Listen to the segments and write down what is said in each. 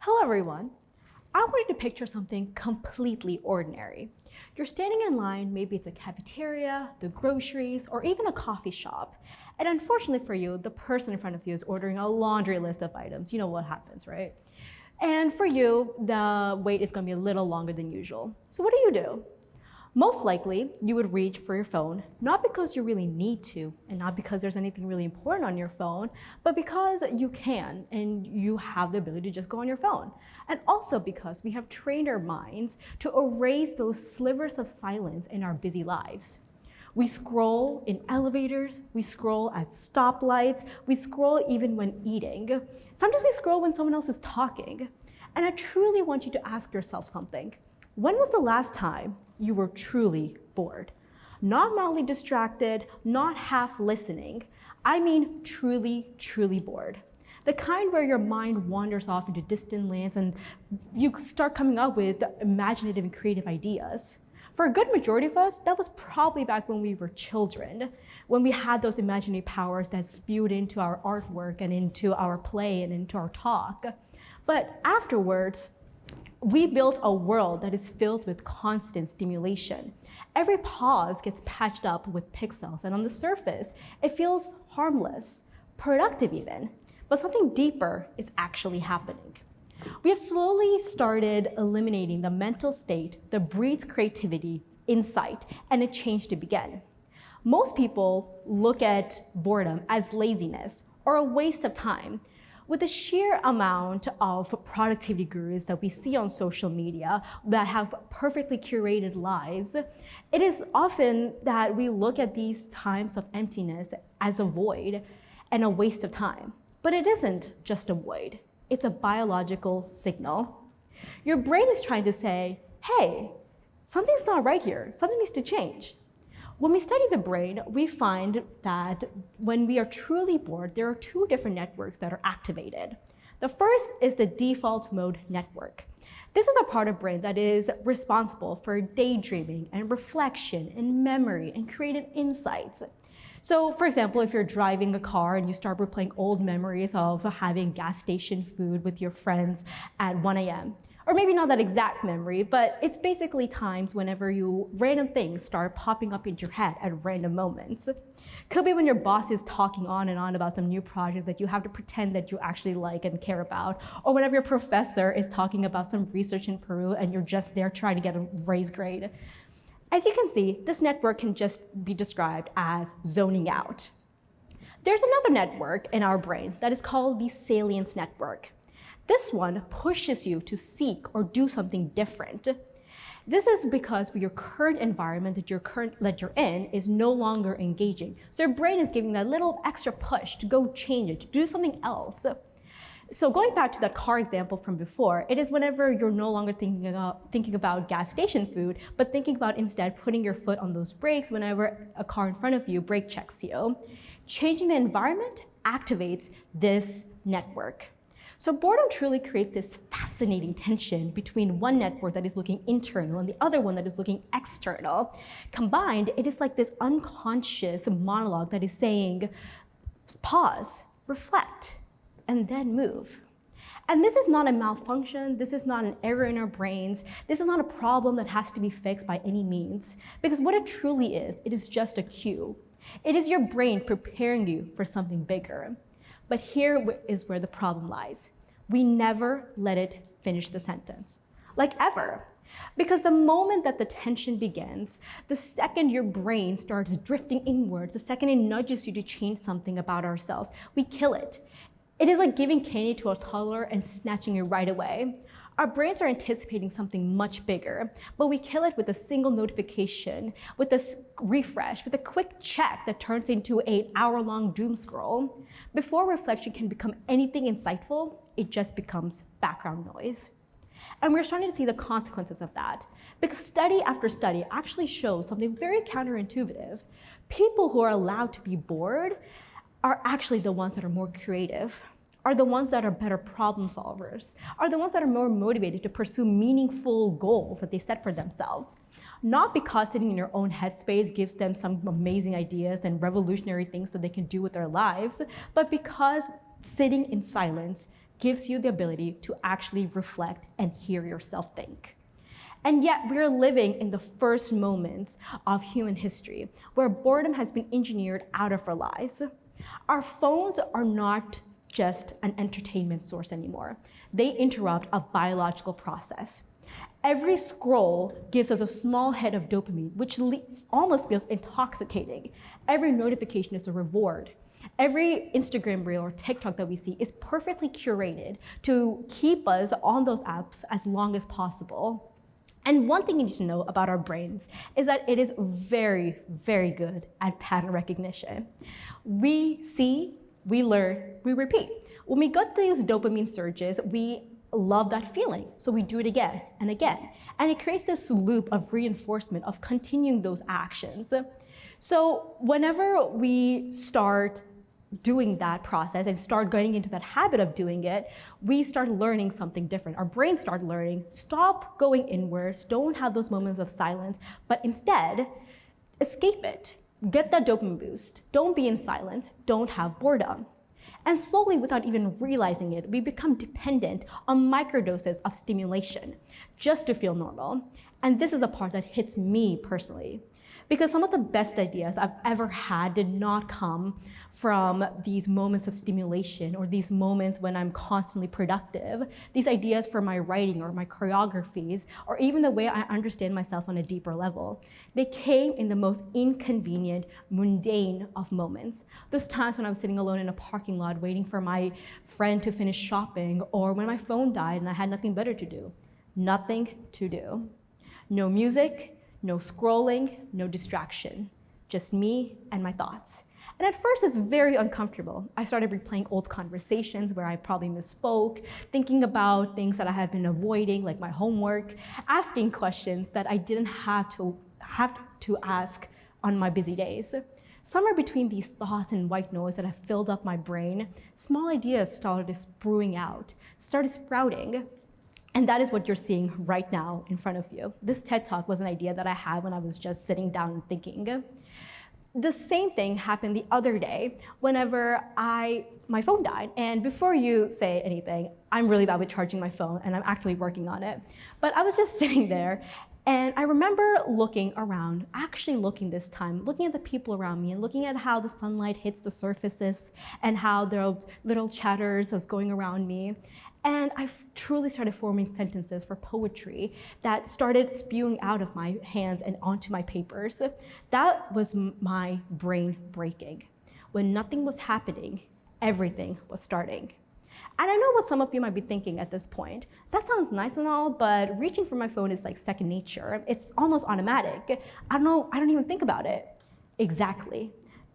Hello everyone. I wanted to picture something completely ordinary. You're standing in line, maybe it's a cafeteria, the groceries, or even a coffee shop. And unfortunately for you, the person in front of you is ordering a laundry list of items. You know what happens, right? And for you, the wait is going to be a little longer than usual. So what do? Most likely, you would reach for your phone, not because you really need to, and not because there's anything really important on your phone, but because you can, and you have the ability to just go on your phone. And also because we have trained our minds to erase those slivers of silence in our busy lives. We scroll in elevators, we scroll at stoplights, we scroll even when eating. Sometimes we scroll when someone else is talking. And I truly want you to ask yourself something. When was the last time you were truly bored? Not mildly distracted, not half listening. I mean truly, truly bored. The kind where your mind wanders off into distant lands and you start coming up with imaginative and creative ideas. For a good majority of us, that was probably back when we were children, when we had those imaginative powers that spewed into our artwork and into our play and into our talk. But afterwards, we built a world that is filled with constant stimulation. Every pause gets patched up with pixels, and on the surface, it feels harmless, productive even, but something deeper is actually happening. We have slowly started eliminating the mental state that breeds creativity, insight, and a change to begin. Most people look at boredom as laziness or a waste of time. With the sheer amount of productivity gurus that we see on social media that have perfectly curated lives, it is often that we look at these times of emptiness as a void and a waste of time. But it isn't just a void, it's a biological signal. Your brain is trying to say, hey, something's not right here, something needs to change. When we study the brain, we find that when we are truly bored, there are two different networks that are activated. The first is the default mode network. This is the part of the brain that is responsible for daydreaming and reflection and memory and creative insights. So for example, if you're driving a car and you start replaying old memories of having gas station food with your friends at 1 a.m., or maybe not that exact memory, but it's basically times whenever random things start popping up into your head at random moments. Could be when your boss is talking on and on about some new project that you have to pretend that you actually like and care about, or whenever your professor is talking about some research in Peru and you're just there trying to get a raised grade. As you can see, this network can just be described as zoning out. There's another network in our brain that is called the salience network. This one pushes you to seek or do something different. This is because your current environment that you're in is no longer engaging. So your brain is giving that little extra push to go change it, to do something else. So going back to that car example from before, it is whenever you're no longer thinking about gas station food, but thinking about instead putting your foot on those brakes whenever a car in front of you brake checks you. Changing the environment activates this network. So boredom truly creates this fascinating tension between one network that is looking internal and the other one that is looking external. Combined, it is like this unconscious monologue that is saying, pause, reflect, and then move. And this is not a malfunction, this is not an error in our brains, this is not a problem that has to be fixed by any means. Because what it truly is, it is just a cue. It is your brain preparing you for something bigger. But here is where the problem lies. We never let it finish the sentence, like ever. Because the moment that the tension begins, the second your brain starts drifting inward, the second it nudges you to change something about ourselves, we kill it. It is like giving candy to a toddler and snatching it right away. Our brains are anticipating something much bigger, but we kill it with a single notification, with a refresh, with a quick check that turns into an hour-long doom scroll. Before reflection can become anything insightful, it just becomes background noise. And we're starting to see the consequences of that, because study after study actually shows something very counterintuitive. People who are allowed to be bored are actually the ones that are more creative, are the ones that are better problem solvers, are the ones that are more motivated to pursue meaningful goals that they set for themselves. Not because sitting in your own headspace gives them some amazing ideas and revolutionary things that they can do with their lives, but because sitting in silence gives you the ability to actually reflect and hear yourself think. And yet we're living in the first moments of human history where boredom has been engineered out of our lives. Our phones are not just an entertainment source anymore. They interrupt a biological process. Every scroll gives us a small hit of dopamine, which almost feels intoxicating. Every notification is a reward. Every Instagram reel or TikTok that we see is perfectly curated to keep us on those apps as long as possible. And one thing you need to know about our brains is that it is very, very good at pattern recognition. We see, we learn, we repeat. When we get these dopamine surges, we love that feeling, so we do it again and again. And it creates this loop of reinforcement of continuing those actions. So whenever we start doing that process and start getting into that habit of doing it, we start learning something different. Our brains start learning, stop going inwards, don't have those moments of silence, but instead, escape it. Get that dopamine boost. Don't be in silence, don't have boredom. And slowly, without even realizing it, we become dependent on microdoses of stimulation just to feel normal. And this is the part that hits me personally. Because some of the best ideas I've ever had did not come from these moments of stimulation or these moments when I'm constantly productive. These ideas for my writing or my choreographies or even the way I understand myself on a deeper level. They came in the most inconvenient, mundane of moments. Those times when I was sitting alone in a parking lot waiting for my friend to finish shopping, or when my phone died and I had nothing better to do. Nothing to do. No music, no scrolling, no distraction, just me and my thoughts. And at first it's very uncomfortable. I started replaying old conversations where I probably misspoke, thinking about things that I have been avoiding, like my homework, asking questions that I didn't have to ask on my busy days. Somewhere between these thoughts and white noise that have filled up my brain, small ideas started sprouting out, started sprouting. And that is what you're seeing right now in front of you. This TED Talk was an idea that I had when I was just sitting down and thinking. The same thing happened the other day whenever my phone died. And before you say anything, I'm really bad with charging my phone and I'm actually working on it. But I was just sitting there and I remember looking around, actually looking this time, looking at the people around me and looking at how the sunlight hits the surfaces and how there are little chatters was going around me. And I truly started forming sentences for poetry that started spewing out of my hands and onto my papers. That was my brain breaking. When nothing was happening, everything was starting. And I know what some of you might be thinking at this point. That sounds nice and all, but reaching for my phone is like second nature. It's almost automatic. I don't even think about it. Exactly.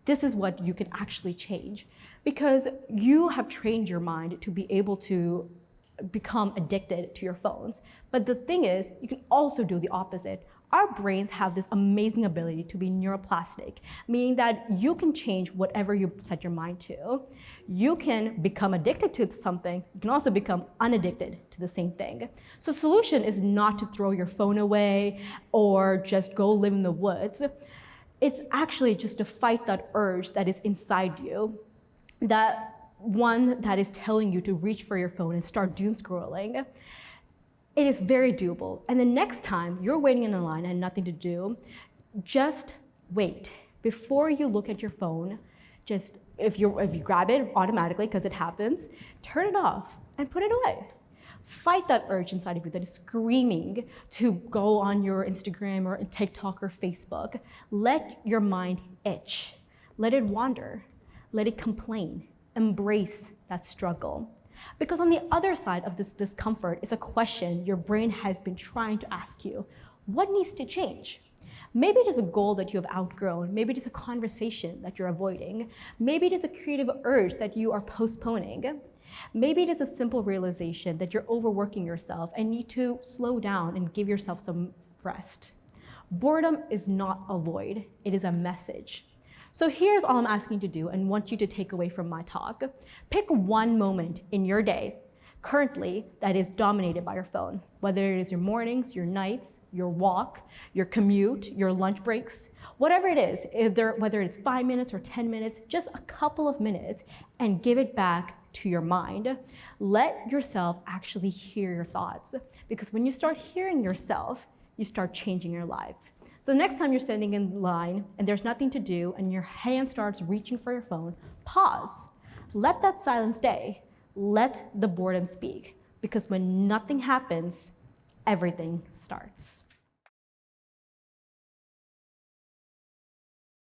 This is what you can actually change, because you have trained your mind to be able to become addicted to your phones. But the thing is, you can also do the opposite. Our brains have this amazing ability to be neuroplastic, meaning that you can change whatever you set your mind to. You can become addicted to something. You can also become unaddicted to the same thing. So the solution is not to throw your phone away or just go live in the woods. It's actually just to fight that urge that is inside you, that one that is telling you to reach for your phone and start doom scrolling. It is very doable. And the next time you're waiting in a line and nothing to do, just wait. Before you look at your phone, just if you grab it automatically, because it happens, turn it off and put it away. Fight that urge inside of you that is screaming to go on your Instagram or TikTok or Facebook. Let your mind itch. Let it wander. Let it complain. Embrace that struggle. Because on the other side of this discomfort is a question your brain has been trying to ask you. What needs to change? Maybe it is a goal that you have outgrown. Maybe it is a conversation that you're avoiding. Maybe it is a creative urge that you are postponing. Maybe it is a simple realization that you're overworking yourself and need to slow down and give yourself some rest. Boredom is not a void, it is a message. So here's all I'm asking you to do and want you to take away from my talk. Pick one moment in your day currently that is dominated by your phone, whether it is your mornings, your nights, your walk, your commute, your lunch breaks, whatever it is, whether it's 5 minutes or 10 minutes, just a couple of minutes, and give it back to your mind. Let yourself actually hear your thoughts, because when you start hearing yourself, you start changing your life. So the next time you're standing in line and there's nothing to do and your hand starts reaching for your phone, pause. Let that silence stay. Let the boredom speak, because when nothing happens, everything starts.